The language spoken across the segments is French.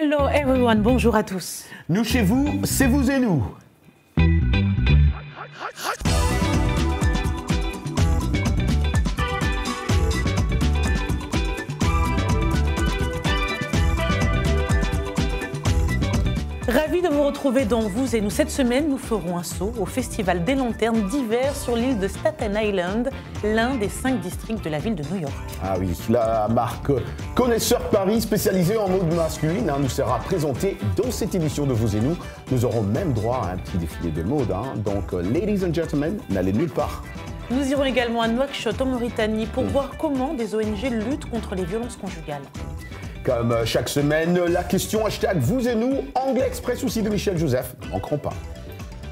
Hello everyone, bonjour à tous. Nous chez vous, c'est vous et nous. Ravi de vous retrouver dans Vous et nous. Cette semaine, nous ferons un saut au Festival des Lanternes d'hiver sur l'île de Staten Island, l'un des 5 districts de la ville de New York. Ah oui, la marque Connaisseur Paris, spécialisée en mode masculine, nous sera présentée dans cette édition de Vous et nous. Nous aurons même droit à un petit défilé de mode. Donc, ladies and gentlemen, n'allez nulle part. Nous irons également à Nouakchott, en Mauritanie, pour voir comment des ONG luttent contre les violences conjugales. Comme chaque semaine, la question hashtag Vous et nous, Anglais Express aussi de Michel Joseph, ne manqueront pas.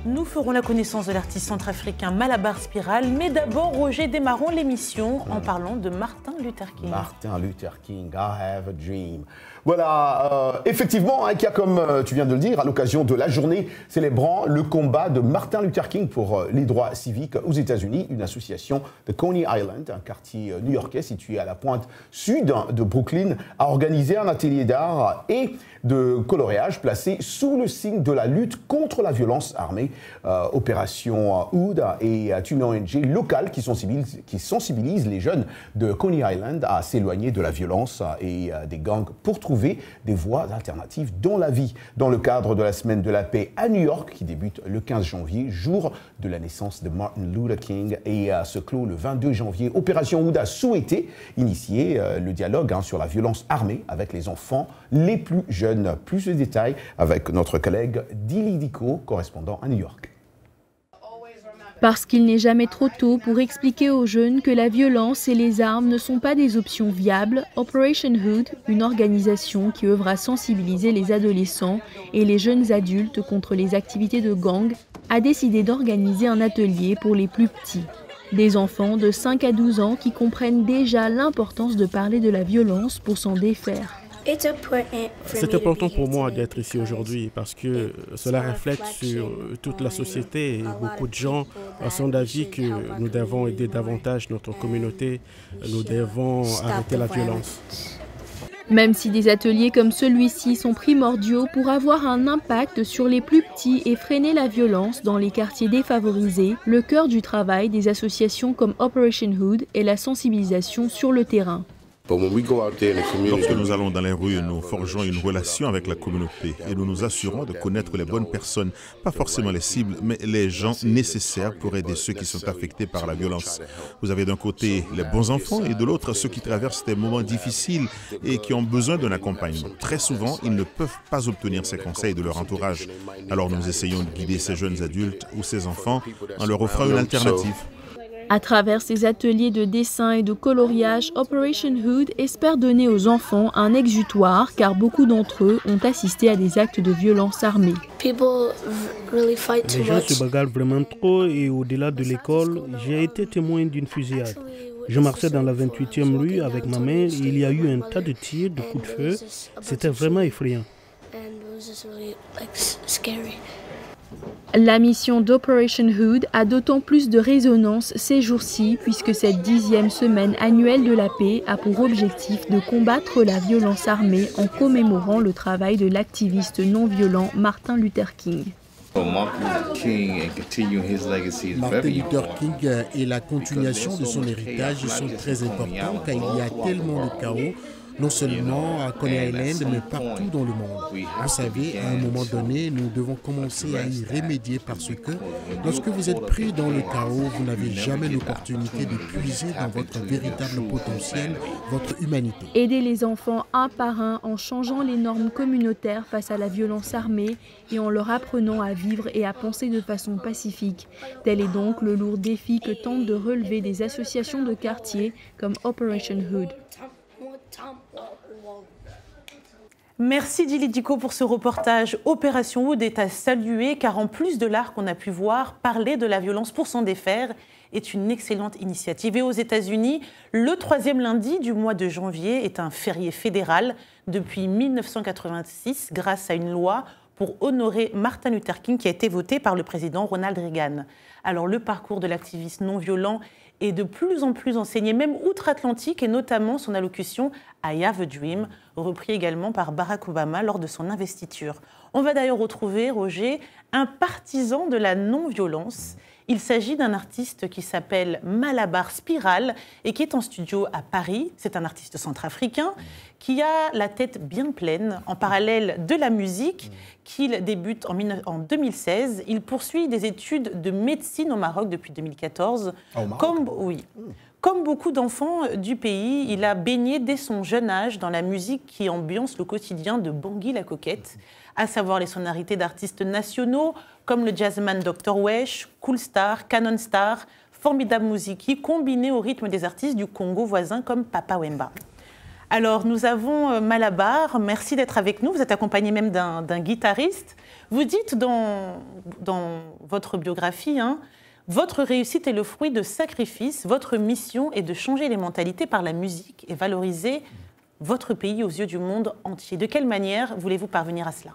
Nous ferons la connaissance de l'artiste centrafricain Malabar Spiral, mais d'abord, Roger, démarrons l'émission en parlant de Martin Luther King. Martin Luther King, I have a dream. Voilà, effectivement, qui a, comme tu viens de le dire, à l'occasion de la journée célébrant le combat de Martin Luther King pour les droits civiques aux États-Unis, une association de Coney Island, un quartier new-yorkais situé à la pointe sud de Brooklyn, a organisé un atelier d'art et de coloriage placé sous le signe de la lutte contre la violence armée. Opération Hood est une ONG locale qui sensibilise les jeunes de Coney Island à s'éloigner de la violence et des gangs pour trouver des voies alternatives dans la vie. Dans le cadre de la Semaine de la Paix à New York, qui débute le 15 janvier, jour de la naissance de Martin Luther King, et se clôt le 22 janvier, Opération Hood a souhaité initier le dialogue sur la violence armée avec les enfants les plus jeunes. Plus de détails avec notre collègue Dili Diko, correspondant à New York. Parce qu'il n'est jamais trop tôt pour expliquer aux jeunes que la violence et les armes ne sont pas des options viables, Operation Hood, une organisation qui œuvre à sensibiliser les adolescents et les jeunes adultes contre les activités de gang, a décidé d'organiser un atelier pour les plus petits. Des enfants de 5 à 12 ans qui comprennent déjà l'importance de parler de la violence pour s'en défaire. C'est important pour moi d'être ici aujourd'hui parce que cela reflète sur toute la société et beaucoup de gens sont d'avis que nous devons aider davantage notre communauté, nous devons arrêter la violence. Même si des ateliers comme celui-ci sont primordiaux pour avoir un impact sur les plus petits et freiner la violence dans les quartiers défavorisés, le cœur du travail des associations comme Operation Hood est la sensibilisation sur le terrain. Lorsque nous allons dans les rues, nous forgeons une relation avec la communauté et nous nous assurons de connaître les bonnes personnes, pas forcément les cibles, mais les gens nécessaires pour aider ceux qui sont affectés par la violence. Vous avez d'un côté les bons enfants et de l'autre ceux qui traversent des moments difficiles et qui ont besoin d'un accompagnement. Très souvent, ils ne peuvent pas obtenir ces conseils de leur entourage. Alors nous essayons de guider ces jeunes adultes ou ces enfants en leur offrant une alternative. À travers ces ateliers de dessin et de coloriage, Operation Hood espère donner aux enfants un exutoire car beaucoup d'entre eux ont assisté à des actes de violence armée. Les gens se bagarrent vraiment trop et au-delà de l'école, j'ai été témoin d'une fusillade. Je marchais dans la 28e rue avec ma mère et il y a eu un tas de tirs, de coups de feu. C'était vraiment effrayant. La mission d'Operation Hood a d'autant plus de résonance ces jours-ci puisque cette 10e semaine annuelle de la paix a pour objectif de combattre la violence armée en commémorant le travail de l'activiste non-violent Martin Luther King. Martin Luther King et la continuation de son héritage sont très importants car il y a tellement de chaos, non seulement à Coney Island, mais partout dans le monde. Vous savez, à un moment donné, nous devons commencer à y remédier parce que lorsque vous êtes pris dans le chaos, vous n'avez jamais l'opportunité de puiser dans votre véritable potentiel, votre humanité. Aider les enfants un par un en changeant les normes communautaires face à la violence armée et en leur apprenant à vivre et à penser de façon pacifique. Tel est donc le lourd défi que tentent de relever des associations de quartier comme Operation Hood. Merci Dili Diko pour ce reportage. Opération Hood est à saluer car en plus de l'art qu'on a pu voir, parler de la violence pour s'en défaire est une excellente initiative. Et aux États-Unis, le 3e lundi du mois de janvier est un férié fédéral depuis 1986 grâce à une loi pour honorer Martin Luther King qui a été votée par le président Ronald Reagan. Alors le parcours de l'activiste non violent est de plus en plus enseigné, même outre-Atlantique, et notamment son allocution « I have a dream », repris également par Barack Obama lors de son investiture. On va d'ailleurs retrouver, Roger, un partisan de la non-violence. Il s'agit d'un artiste qui s'appelle Malabar Spiral et qui est en studio à Paris. C'est un artiste centrafricain qui a la tête bien pleine en parallèle de la musique qu'il débute en 2016. Il poursuit des études de médecine au Maroc depuis 2014. Comme beaucoup d'enfants du pays, il a baigné dès son jeune âge dans la musique qui ambiance le quotidien de Bangui la Coquette, à savoir les sonorités d'artistes nationaux comme le jazzman Dr Wesh, Cool Star, Canon Star, Formidable Mouziki, combinés au rythme des artistes du Congo voisin comme Papa Wemba. Alors, nous avons Malabar, merci d'être avec nous. Vous êtes accompagné même d'un guitariste. Vous dites dans votre biographie, votre réussite est le fruit de sacrifices. Votre mission est de changer les mentalités par la musique et valoriser votre pays aux yeux du monde entier. De quelle manière voulez-vous parvenir à cela?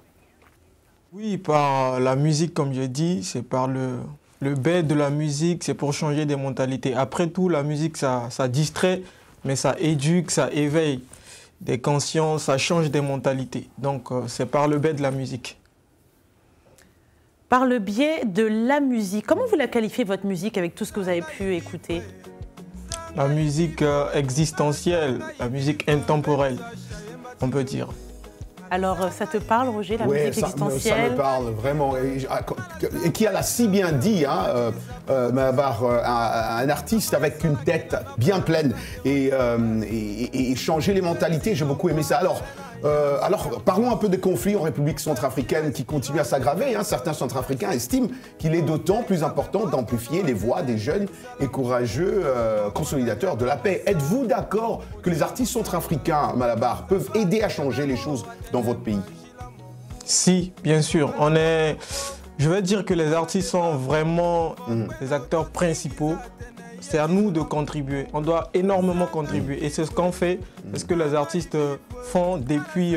Oui, par la musique, comme je dis, c'est par le biais de la musique, c'est pour changer des mentalités. Après tout, la musique, ça distrait, mais ça éduque, ça éveille des consciences, ça change des mentalités. Donc, c'est par le biais de la musique. Par le biais de la musique. Comment vous la qualifiez, votre musique, avec tout ce que vous avez pu écouter? La musique existentielle, la musique intemporelle, on peut dire. Alors, ça te parle, Roger, la musique existentielle? Ça me parle vraiment. Et qui a si bien dit, Malabar, un artiste avec une tête bien pleine et changer les mentalités, j'ai beaucoup aimé ça. Alors, parlons un peu des conflits en République centrafricaine qui continuent à s'aggraver. Certains centrafricains estiment qu'il est d'autant plus important d'amplifier les voix des jeunes et courageux consolidateurs de la paix. Êtes-vous d'accord que les artistes centrafricains, Malabar, peuvent aider à changer les choses dans votre pays? Si, bien sûr. Je veux dire que les artistes sont vraiment les acteurs principaux. C'est à nous de contribuer. On doit énormément contribuer. Et c'est ce qu'on fait, c'est ce que les artistes font depuis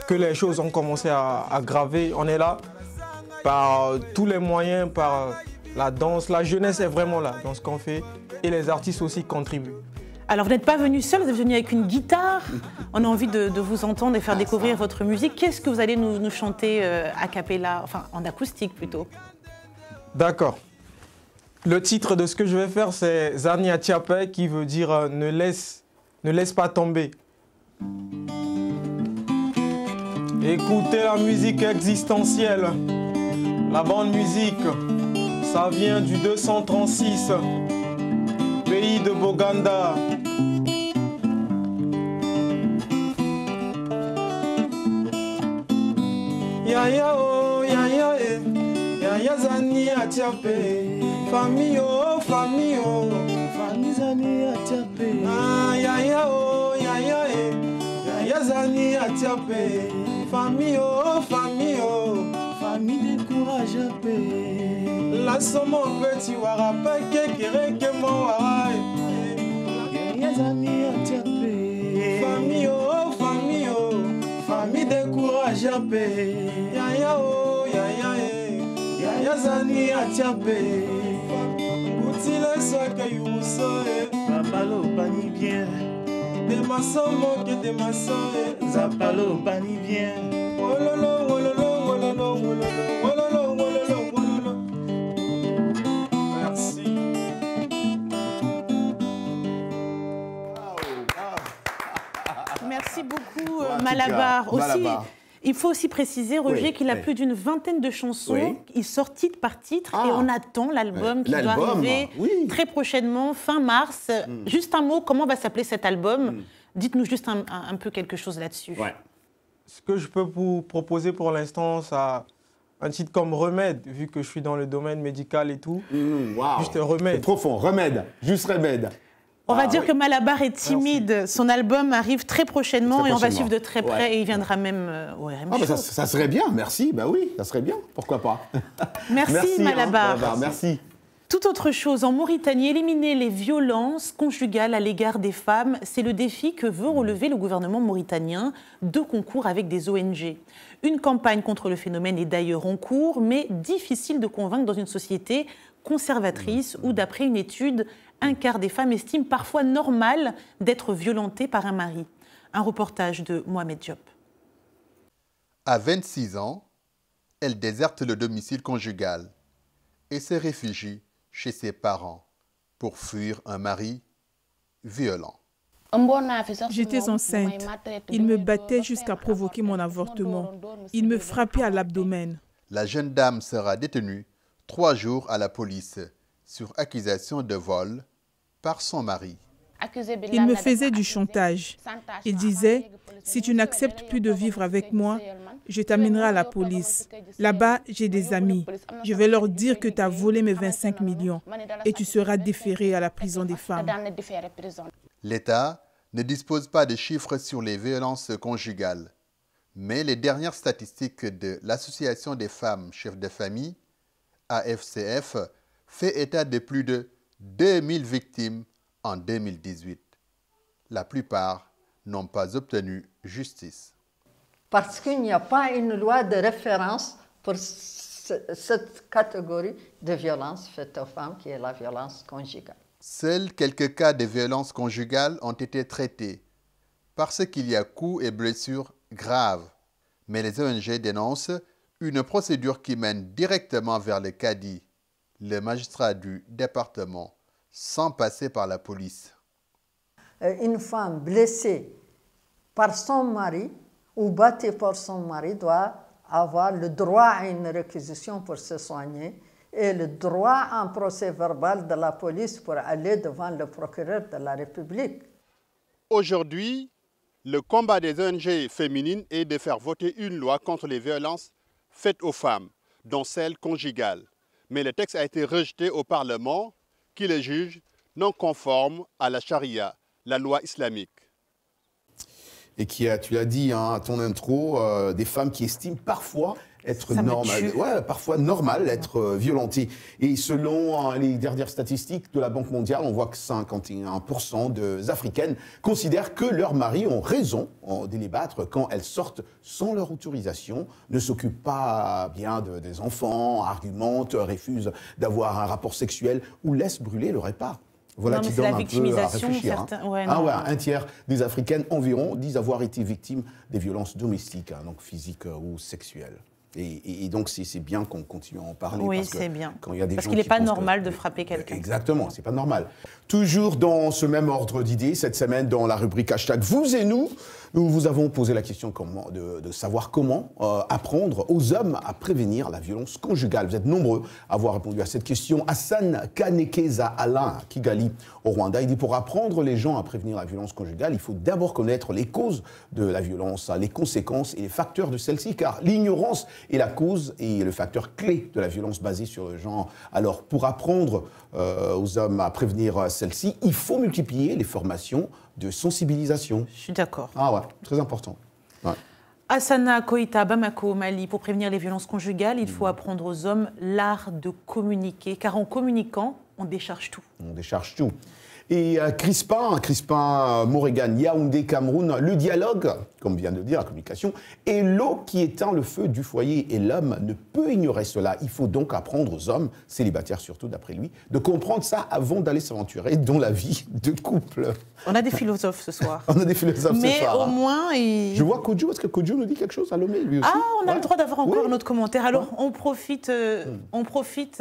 que les choses ont commencé à graver. On est là par tous les moyens, par la danse. La jeunesse est vraiment là dans ce qu'on fait. Et les artistes aussi contribuent. Alors, vous n'êtes pas venu seul, vous êtes venu avec une guitare. On a envie de vous entendre et faire découvrir votre musique. Qu'est-ce que vous allez nous chanter a cappella, enfin en acoustique plutôt? D'accord. Le titre de ce que je vais faire, c'est Zani Atiapé, qui veut dire ne laisse pas tomber. Écoutez la musique existentielle, la bonne musique, ça vient du 236, pays de Boganda. Ya ya oh, ya ya eh, ya ya Zani Atiapé. Famille oh, famille oh, famille Zani Atiapé. Ah ya ya oh, ya ya eh, ya ya Zani Atiapé. Famille oh, famille oh, famille de courage à paix. La somme au petit warapé kekere ke mo warai. Ya ya Zani Atiapé. Famille oh, famille oh, famille de courage à paix. Ya ya oh, ya ya eh, ya ya Zani Atiapé. Utile soke yusoe Zapalo bani bien De maçon moque de maçon Zapalo bani bien Wololo wololo wololo wololo wololo wololo. Merci. Merci beaucoup Malabar. Il faut aussi préciser, Roger, qu'il a plus d'une vingtaine de chansons. Il sort titre par titre et on attend l'album qui doit arriver très prochainement, fin mars. Juste un mot, comment va s'appeler cet album? Dites-nous juste un peu quelque chose là-dessus. Ce que je peux vous proposer pour l'instant, ça un titre comme Remède, vu que je suis dans le domaine médical et tout. Juste Remède. C'est profond, Remède, juste Remède. On va dire que Malabar est timide. Merci. Son album arrive très prochainement et on va suivre de très près et il viendra même au RM Show. Ça serait bien, merci. Bah oui, ça serait bien, pourquoi pas. Merci Malabar. Merci. Tout autre chose, en Mauritanie, éliminer les violences conjugales à l'égard des femmes, c'est le défi que veut relever le gouvernement mauritanien de concours avec des ONG. Une campagne contre le phénomène est d'ailleurs en cours, mais difficile de convaincre dans une société conservatrice où, d'après une étude, Un quart des femmes estiment parfois normal d'être violentées par un mari. Un reportage de Mohamed Diop. À 26 ans, elle déserte le domicile conjugal et se réfugie chez ses parents pour fuir un mari violent. J'étais enceinte. Il me battait jusqu'à provoquer mon avortement. Il me frappait à l'abdomen. La jeune dame sera détenue 3 jours à la police sur accusation de vol par son mari. Il me faisait du chantage. Il disait, si tu n'acceptes plus de vivre avec moi, je t'amènerai à la police. Là-bas, j'ai des amis. Je vais leur dire que tu as volé mes 25 millions et tu seras déféré à la prison des femmes. L'État ne dispose pas de chiffres sur les violences conjugales, mais les dernières statistiques de l'Association des femmes chefs de famille, AFCF, fait état de plus de 2000 victimes en 2018. La plupart n'ont pas obtenu justice. Parce qu'il n'y a pas une loi de référence pour cette catégorie de violence faite aux femmes qui est la violence conjugale. Seuls quelques cas de violence conjugale ont été traités parce qu'il y a coups et blessures graves. Mais les ONG dénoncent une procédure qui mène directement vers le cadi, le magistrat du département, sans passer par la police. Une femme blessée par son mari ou battue par son mari doit avoir le droit à une réquisition pour se soigner et le droit à un procès verbal de la police pour aller devant le procureur de la République. Aujourd'hui, le combat des ONG féminines est de faire voter une loi contre les violences faites aux femmes, dont celles conjugales. Mais le texte a été rejeté au Parlement, qui le juge non conforme à la charia, la loi islamique. Et qui a, tu l'as dit à ton intro, des femmes qui estiment parfois être parfois normal d'être violentées. Et selon les dernières statistiques de la Banque mondiale, on voit que 51% des Africaines considèrent que leurs maris ont raison de les battre quand elles sortent sans leur autorisation, ne s'occupent pas bien des enfants, argumentent, refusent d'avoir un rapport sexuel ou laissent brûler le repas. Voilà qui donne un peu à réfléchir. Un tiers des Africaines environ disent avoir été victimes des violences domestiques, donc physiques ou sexuelles. Et donc, c'est bien qu'on continue à en parler. Oui, c'est bien. Parce qu'il n'est pas normal de frapper quelqu'un. Exactement, c'est pas normal. Toujours dans ce même ordre d'idées, cette semaine, dans la rubrique hashtag Vous et nous, nous vous avons posé la question de savoir comment apprendre aux hommes à prévenir la violence conjugale. Vous êtes nombreux à avoir répondu à cette question. Hassan Kanekeza Alain, à Kigali, au Rwanda, il dit pour apprendre les gens à prévenir la violence conjugale, il faut d'abord connaître les causes de la violence, les conséquences et les facteurs de celle-ci, car l'ignorance est la cause et le facteur clé de la violence basée sur le genre. Alors, pour apprendre aux hommes à prévenir celle-ci, il faut multiplier les formations de sensibilisation. Je suis d'accord. Ah ouais, très important. Ouais. Hassana Koïta, Bamako, Mali, pour prévenir les violences conjugales, il faut apprendre aux hommes l'art de communiquer, car en communiquant, on décharge tout. On décharge tout. Et Crispin Morrigan, Yaoundé, Cameroun, le dialogue, comme vient de le dire, la communication, est l'eau qui éteint le feu du foyer. Et l'homme ne peut ignorer cela. Il faut donc apprendre aux hommes, célibataires surtout d'après lui, de comprendre ça avant d'aller s'aventurer dans la vie de couple. On a des philosophes ce soir. On a des philosophes ce soir. Mais au moins... Je vois Kodjo, est-ce que Kodjo nous dit quelque chose à Lomé, lui aussi? On a le droit d'avoir encore un autre commentaire. Alors, on profite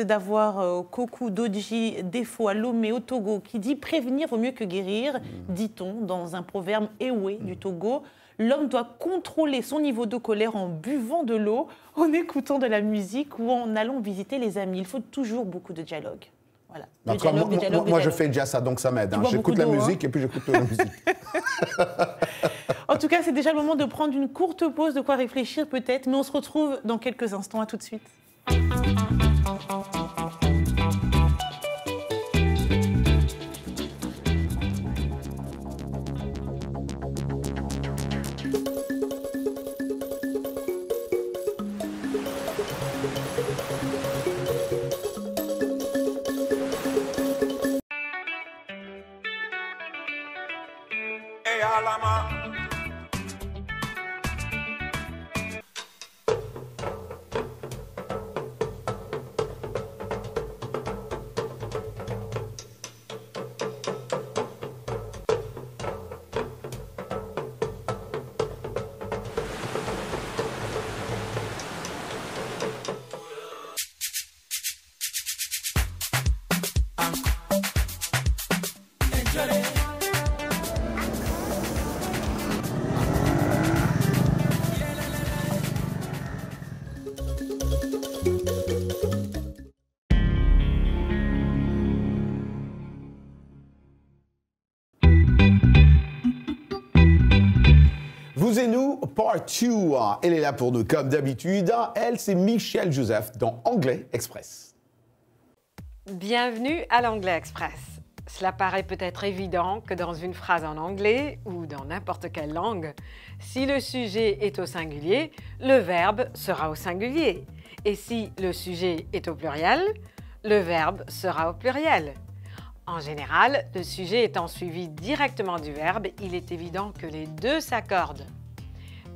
d'avoir Koku Doji Defo à Lomé, au Togo, qui dit « Prévenir vaut mieux que guérir », dit-on dans un proverbe Ewe du Togo. L'homme doit contrôler son niveau de colère en buvant de l'eau, en écoutant de la musique ou en allant visiter les amis. Il faut toujours beaucoup de dialogue. Voilà. Moi, je fais déjà ça, donc ça m'aide. J'écoute la musique et puis j'écoute la musique. En tout cas, c'est déjà le moment de prendre une courte pause, de quoi réfléchir peut-être. Mais on se retrouve dans quelques instants. À tout de suite. Vous et nous, part 2. Elle est là pour nous comme d'habitude. Elle, c'est Michelle Joseph dans Anglais Express. Bienvenue à l'Anglais Express. Cela paraît peut-être évident que dans une phrase en anglais ou dans n'importe quelle langue, si le sujet est au singulier, le verbe sera au singulier. Et si le sujet est au pluriel, le verbe sera au pluriel. En général, le sujet étant suivi directement du verbe, il est évident que les deux s'accordent.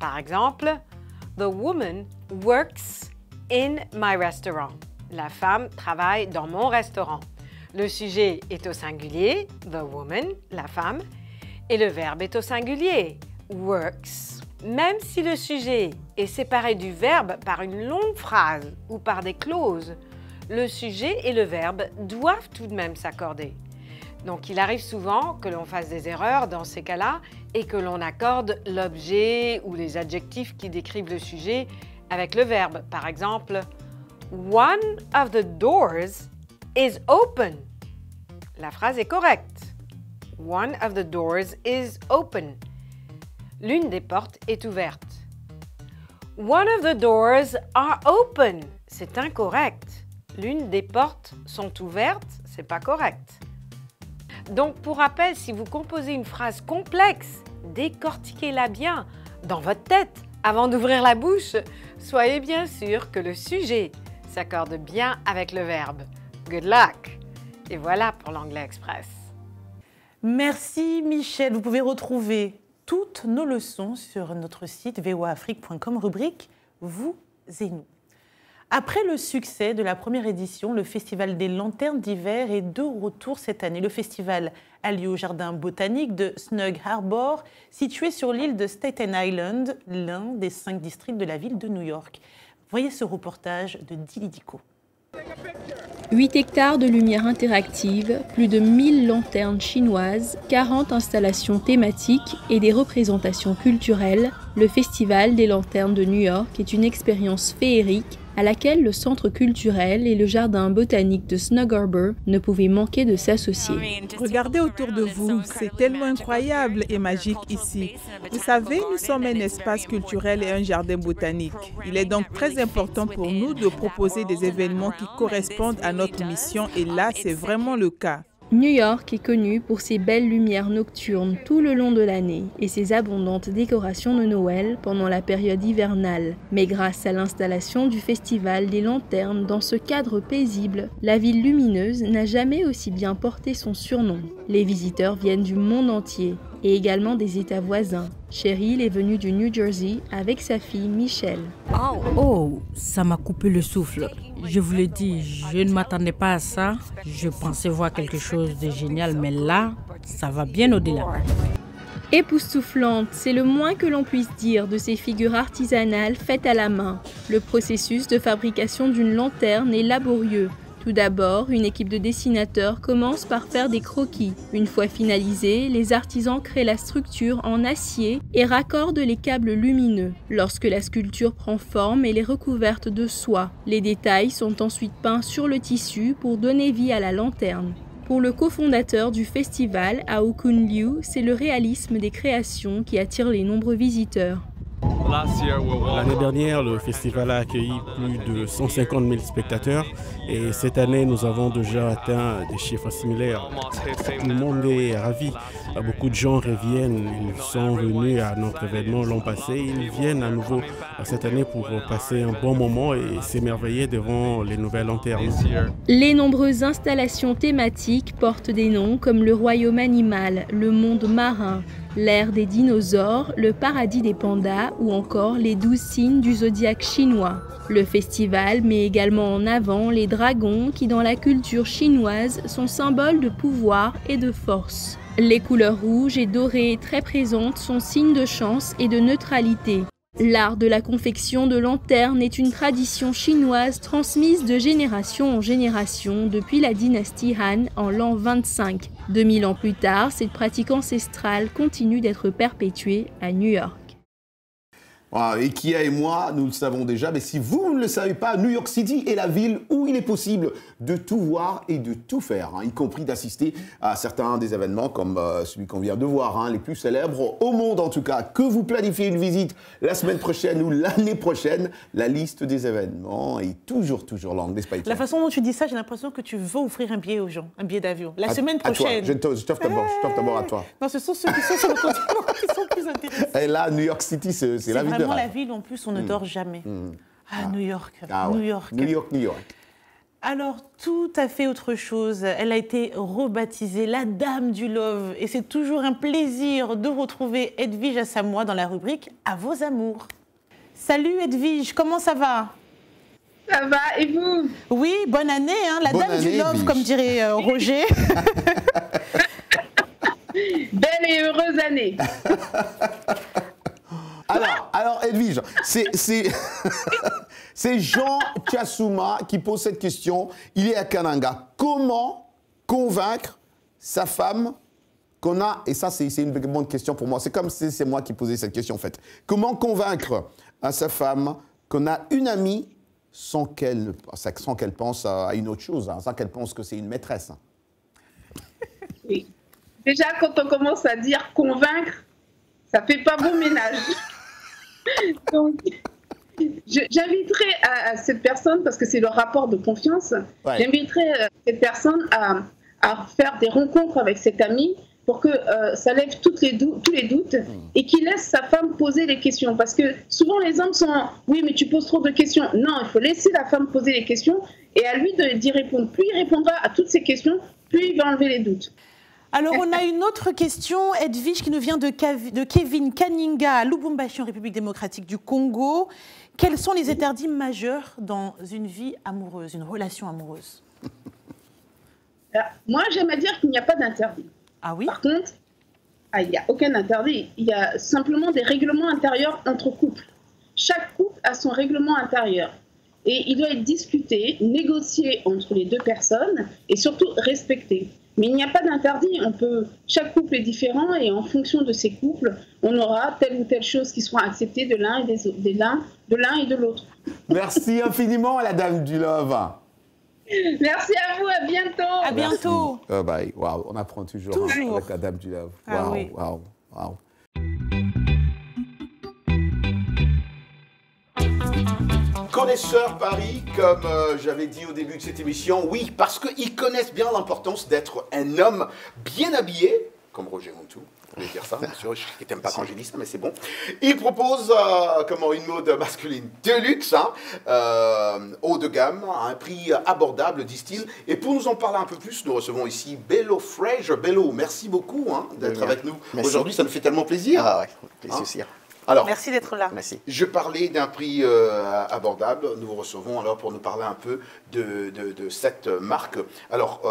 Par exemple, « The woman works in my restaurant ». La femme travaille dans mon restaurant. Le sujet est au singulier, « the woman », la femme, et le verbe est au singulier, « works ». Même si le sujet est séparé du verbe par une longue phrase ou par des clauses, le sujet et le verbe doivent tout de même s'accorder. Donc, il arrive souvent que l'on fasse des erreurs dans ces cas-là et que l'on accorde l'objet ou les adjectifs qui décrivent le sujet avec le verbe. Par exemple, « One of the doors is open ». La phrase est correcte. « One of the doors is open ». L'une des portes est ouverte. « One of the doors are open ». C'est incorrect. L'une des portes sont ouvertes, c'est pas correct. Donc, pour rappel, si vous composez une phrase complexe, décortiquez-la bien dans votre tête avant d'ouvrir la bouche. Soyez bien sûr que le sujet s'accorde bien avec le verbe. Good luck! Et voilà pour l'Anglais Express. Merci Michel. Vous pouvez retrouver toutes nos leçons sur notre site voaafrique.com, rubrique Vous et nous. Après le succès de la première édition, le Festival des Lanternes d'hiver est de retour cette année. Le festival a lieu au jardin botanique de Snug Harbor, situé sur l'île de Staten Island, l'un des 5 districts de la ville de New York. Voyez ce reportage de Dili Diko. 8 hectares de lumière interactive, plus de 1000 lanternes chinoises, 40 installations thématiques et des représentations culturelles, le Festival des Lanternes de New York est une expérience féerique à laquelle le centre culturel et le jardin botanique de Snug Harbor ne pouvaient manquer de s'associer. Regardez autour de vous, c'est tellement incroyable et magique ici. Vous savez, nous sommes un espace culturel et un jardin botanique. Il est donc très important pour nous de proposer des événements qui correspondent à notre mission et là, c'est vraiment le cas. New York est connu pour ses belles lumières nocturnes tout le long de l'année et ses abondantes décorations de Noël pendant la période hivernale. Mais grâce à l'installation du Festival des Lanternes dans ce cadre paisible, la ville lumineuse n'a jamais aussi bien porté son surnom. Les visiteurs viennent du monde entier et également des États voisins. Cheryl est venue du New Jersey avec sa fille Michelle. Oh, ça m'a coupé le souffle. Je vous le dis, je ne m'attendais pas à ça. Je pensais voir quelque chose de génial, mais là, ça va bien au-delà. Époustouflante, c'est le moins que l'on puisse dire de ces figures artisanales faites à la main. Le processus de fabrication d'une lanterne est laborieux. Tout d'abord, une équipe de dessinateurs commence par faire des croquis. Une fois finalisés, les artisans créent la structure en acier et raccordent les câbles lumineux. Lorsque la sculpture prend forme, elle est recouverte de soie. Les détails sont ensuite peints sur le tissu pour donner vie à la lanterne. Pour le cofondateur du festival, Ao Kun Liu, c'est le réalisme des créations qui attire les nombreux visiteurs. L'année dernière, le festival a accueilli plus de 150 000 spectateurs et cette année, nous avons déjà atteint des chiffres similaires. Tout le monde est ravi. Beaucoup de gens reviennent. Ils sont venus à notre événement l'an passé. Ils viennent à nouveau cette année pour passer un bon moment et s'émerveiller devant les nouvelles lanternes. Les nombreuses installations thématiques portent des noms comme le royaume animal, le monde marin, l'ère des dinosaures, le paradis des pandas ou encore les 12 signes du zodiaque chinois. Le festival met également en avant les dragons qui, dans la culture chinoise, sont symboles de pouvoir et de force. Les couleurs rouges et dorées très présentes sont signes de chance et de neutralité. L'art de la confection de lanternes est une tradition chinoise transmise de génération en génération depuis la dynastie Han en l'an 25. 2000 ans plus tard, cette pratique ancestrale continue d'être perpétuée à New York. Et Kia et moi, nous le savons déjà, mais si vous ne le savez pas, New York City est la ville où il est possible de tout voir et de tout faire, y compris d'assister à certains des événements comme celui qu'on vient de voir, les plus célèbres au monde en tout cas. Que vous planifiez une visite la semaine prochaine ou l'année prochaine, la liste des événements est toujours longue, n'est-ce pas? La façon dont tu dis ça, j'ai l'impression que tu veux offrir un billet aux gens, un billet d'avion. La semaine prochaine. Je t'offre d'abord à toi. Non, ce sont ceux qui sont sur le continent qui sont plus intéressés. Et là, New York City, c'est la ville de rêve. C'est vraiment la ville où en plus on ne dort jamais. New York, New York. New York, New York. Alors, tout à fait autre chose. Elle a été rebaptisée la Dame du Love. Et c'est toujours un plaisir de retrouver Edwige Assamoah dans la rubrique « À vos amours ». Salut Edwige, comment ça va? Ça va, et vous? Oui, bonne année, la bonne Dame année, du Love, Edwige. comme dirait Roger. Belle et heureuse année. Alors Edwige, c'est Jean Tchasouma qui pose cette question. Il est à Kananga. Comment convaincre sa femme qu'on a, et ça c'est une bonne question pour moi, c'est comme si c'est moi qui posais cette question en fait. Comment convaincre à sa femme qu'on a une amie sans qu'elle pense à une autre chose, sans qu'elle pense que c'est une maîtresse? Oui. Déjà, quand on commence à dire convaincre, ça fait pas bon ménage. Donc, j'inviterai à cette personne, parce que c'est le rapport de confiance, j'inviterai cette personne à faire des rencontres avec cette amie pour que ça lève tous les doutes et qu'il laisse sa femme poser les questions. Parce que souvent les hommes sont « oui, mais tu poses trop de questions ». Non, il faut laisser la femme poser les questions et à lui d'y répondre. Plus il répondra à toutes ces questions, plus il va enlever les doutes. Alors, on a une autre question, Edwige, qui nous vient de Kevin Kaninga à Lubumbashi, en République démocratique du Congo. Quels sont les interdits majeurs dans une vie amoureuse, une relation amoureuse? Moi, j'aime à dire qu'il n'y a pas d'interdit. Ah oui? Par contre, il n'y a aucun interdit. Il y a simplement des règlements intérieurs entre couples. Chaque couple a son règlement intérieur. Et il doit être discuté, négocié entre les deux personnes et surtout respecté. Mais il n'y a pas d'interdit. Chaque couple est différent et en fonction de ces couples, on aura telle ou telle chose qui sera acceptée de l'un et de l'autre. Merci infiniment à la Dame du Love. Merci à vous, à bientôt. À bientôt. Bye. Wow, on apprend toujours. Avec la Dame du Love. Ah, wow, oui. wow. Connaisseurs Paris, comme j'avais dit au début de cette émission, oui, parce qu'ils connaissent bien l'importance d'être un homme bien habillé, comme Roger Montou. Je voulais dire ça, bien sûr, je n'aime pas quand j'ai dit ça, mais c'est bon. Il propose une mode masculine de luxe, haut de gamme, à un prix abordable, disent-ils. Et pour nous en parler un peu plus, nous recevons ici Bello Fresh. Bello, merci beaucoup d'être avec nous aujourd'hui, ça nous fait tellement plaisir. Ah ouais, plaisir aussi. Alors, merci d'être là. Merci. Je parlais d'un prix abordable. Nous vous recevons alors pour nous parler un peu de cette marque. Alors,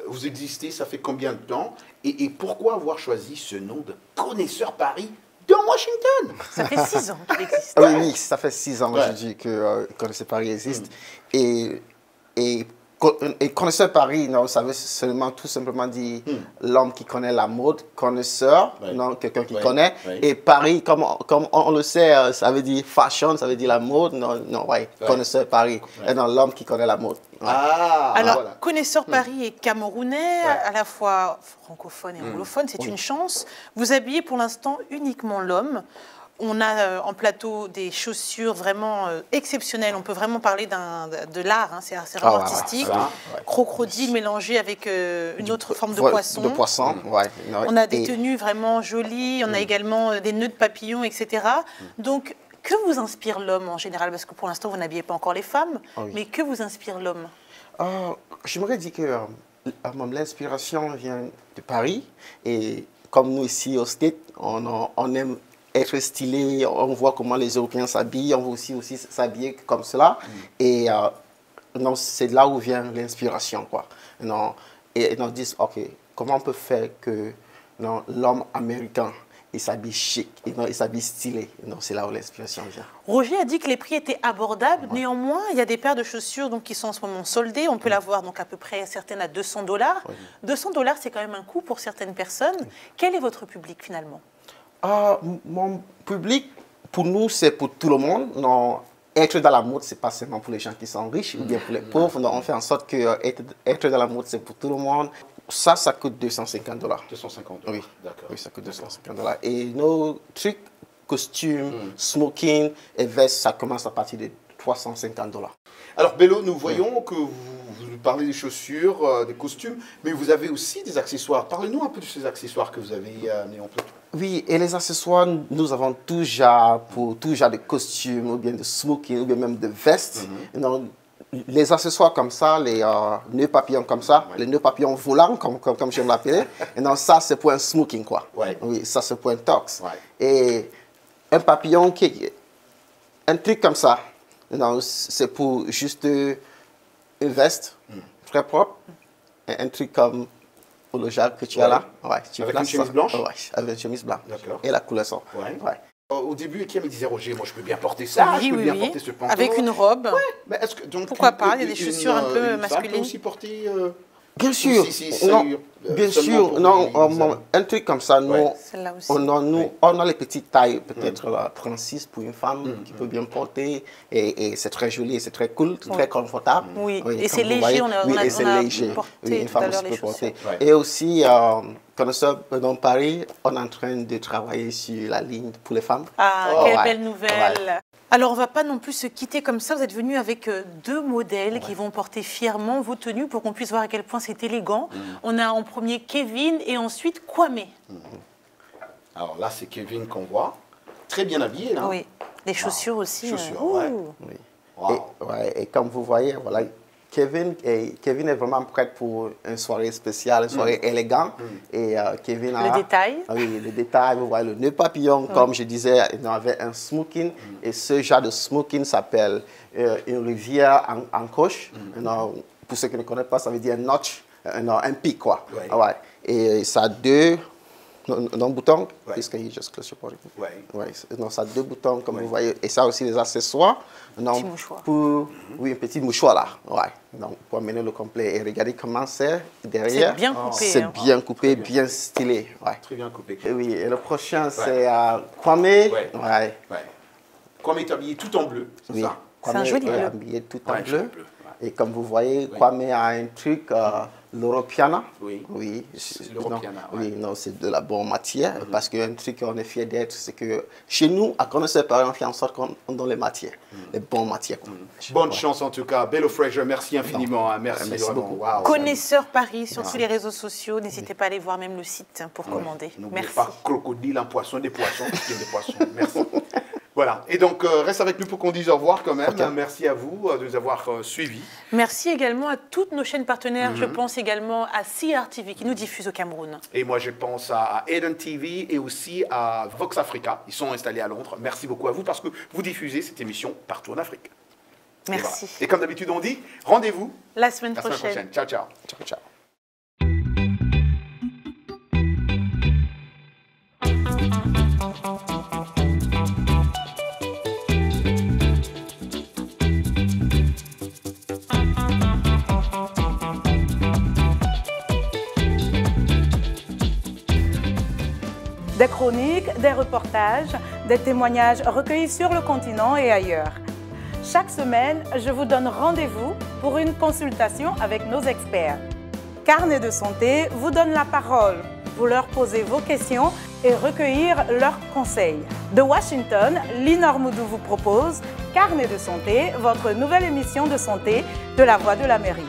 vous existez, ça fait combien de temps et pourquoi avoir choisi ce nom de Connaisseurs Paris dans Washington? Ça fait 6 ans qu'il existe. Oui, ça fait 6 ans aujourd'hui que Connaisseurs Paris existe. Et Connaisseur Paris, non, ça veut seulement tout simplement dire l'homme qui connaît la mode, connaisseur, non, quelqu'un qui connaît. Et Paris, comme on le sait, ça veut dire fashion, ça veut dire la mode, connaisseur Paris, et non, l'homme qui connaît la mode. Alors, voilà. Connaisseur Paris est camerounais, à la fois francophone et anglophone, c'est une chance. Vous habillez pour l'instant uniquement l'homme. On a en plateau des chaussures vraiment exceptionnelles. On peut vraiment parler de l'art, c'est vraiment artistique. Crocodile mélangé avec une autre forme de poisson. De poisson, On a des tenues vraiment jolies, on a également des nœuds de papillons, etc. Donc, que vous inspire l'homme en général? Parce que pour l'instant, vous n'habillez pas encore les femmes, mais que vous inspire l'homme? J'aimerais dire que l'inspiration vient de Paris. Et comme nous ici au States, on aime être stylé, on voit comment les Européens s'habillent, on veut aussi s'habiller comme cela. Et c'est là où vient l'inspiration, quoi. Et on dit, OK, comment on peut faire que l'homme américain, il s'habille chic, il s'habille stylé. C'est là où l'inspiration vient. Roger a dit que les prix étaient abordables. Néanmoins, il y a des paires de chaussures qui sont en ce moment soldées. On peut l'avoir à peu près certaines à $200. $200, c'est quand même un coût pour certaines personnes. Quel est votre public finalement? Mon public, pour nous, c'est pour tout le monde. Non, être dans la mode, c'est pas seulement pour les gens qui sont riches ou bien pour les pauvres. Non, on fait en sorte que être dans la mode, c'est pour tout le monde. Ça coûte $250. 250 $. Oui, d'accord. Oui, ça coûte $250. Et nos trucs, costumes, smoking et vestes, ça commence à partir de $350. Alors Bello, nous voyons que vous parlez des chaussures, des costumes, mais vous avez aussi des accessoires. Parlez-nous un peu de ces accessoires que vous avez mis en place. Oui, et les accessoires, nous avons tout genre de costumes, ou bien de smoking, ou bien même de vestes. Donc, les accessoires comme ça, les nœuds papillons comme ça, les nœuds papillons volants, comme j'aime l'appeler. Et donc ça, c'est pour un smoking, quoi. Oui, ça, c'est pour un tox. Et un papillon, un truc comme ça, c'est pour juste une veste très propre, un truc comme le Jacques que tu as là. Tu avec une chemise blanche? Oui, avec une chemise blanche. D'accord. Et la couleur sort. Au début, Ekia me disait, Roger, moi je peux bien porter ça, je peux bien porter ce pantalon. Avec une robe. Mais est-ce que, donc, pourquoi pas? Il y a des chaussures un peu une masculines. femme peut aussi porter... Bien sûr, bien sûr, non, un truc comme ça, nous, on a les petites tailles, peut-être 36 pour une femme qui peut bien porter, et c'est très joli, c'est très cool, très confortable. Oui, et c'est léger, on a léger. porté oui, une femme aussi peut porter. Ouais. Et aussi, quand nous sommes dans Paris, on est en train de travailler sur la ligne pour les femmes. Ah, quelle belle nouvelle! Alors, on ne va pas non plus se quitter comme ça. Vous êtes venu avec deux modèles qui vont porter fièrement vos tenues pour qu'on puisse voir à quel point c'est élégant. On a en premier Kevin et ensuite Kwame. Alors là, c'est Kevin qu'on voit. Très bien habillé, là. Oui, les chaussures aussi. Chaussures, oui. Et comme vous voyez, voilà, Kevin est vraiment prêt pour une soirée spéciale, une soirée élégante. Et Kevin a... Le détail. Oui, le détail. Vous voyez le nœud papillon, comme je disais, il avait un smoking. Et ce genre de smoking s'appelle une rivière en coche. Pour ceux qui ne connaissent pas, ça veut dire un notch, un pic, quoi. Et ça a deux boutons. Please, can you just close your body? Ça a deux boutons, comme vous voyez. Et ça aussi, les accessoires. Petit mouchoir. Oui, un petit mouchoir là. Donc, pour amener le complet. Et regardez comment c'est derrière. C'est bien coupé. C'est bien coupé, bien stylé. Très bien coupé. Et oui, et le prochain, c'est Kwame. Kwame est habillé tout en bleu, c'est ça? C'est un joli bleu. Habillé tout en bleu. Et comme vous voyez, Kwame a un truc, l'Europiana. Oui, c'est de la bonne matière. Parce qu'un truc qu'on est fier d'être, c'est que chez nous, à Connaisseur Paris, on fait en sorte qu'on donne les matières, les bonnes matières. Bonne chance en tout cas. Bello Fraser, merci infiniment. Merci beaucoup. Wow. Connaisseur Paris sur tous les réseaux sociaux. N'hésitez pas à aller voir même le site pour commander. N'oubliez pas crocodile, un poisson, des poissons, des poissons. Merci. Voilà, et donc reste avec nous pour qu'on dise au revoir quand même. Merci à vous de nous avoir suivis. Merci également à toutes nos chaînes partenaires. Je pense également à CR TV qui nous diffuse au Cameroun. Et moi je pense à Eden TV et aussi à Vox Africa. Ils sont installés à Londres. Merci beaucoup à vous parce que vous diffusez cette émission partout en Afrique. Merci. Et comme d'habitude on dit, rendez-vous la semaine prochaine. Ciao, ciao. Des chroniques, des reportages, des témoignages recueillis sur le continent et ailleurs. Chaque semaine, je vous donne rendez-vous pour une consultation avec nos experts. Carnet de santé vous donne la parole pour leur poser vos questions et recueillir leurs conseils. De Washington, Linor Moudou vous propose Carnet de santé, votre nouvelle émission de santé de la Voix de l'Amérique.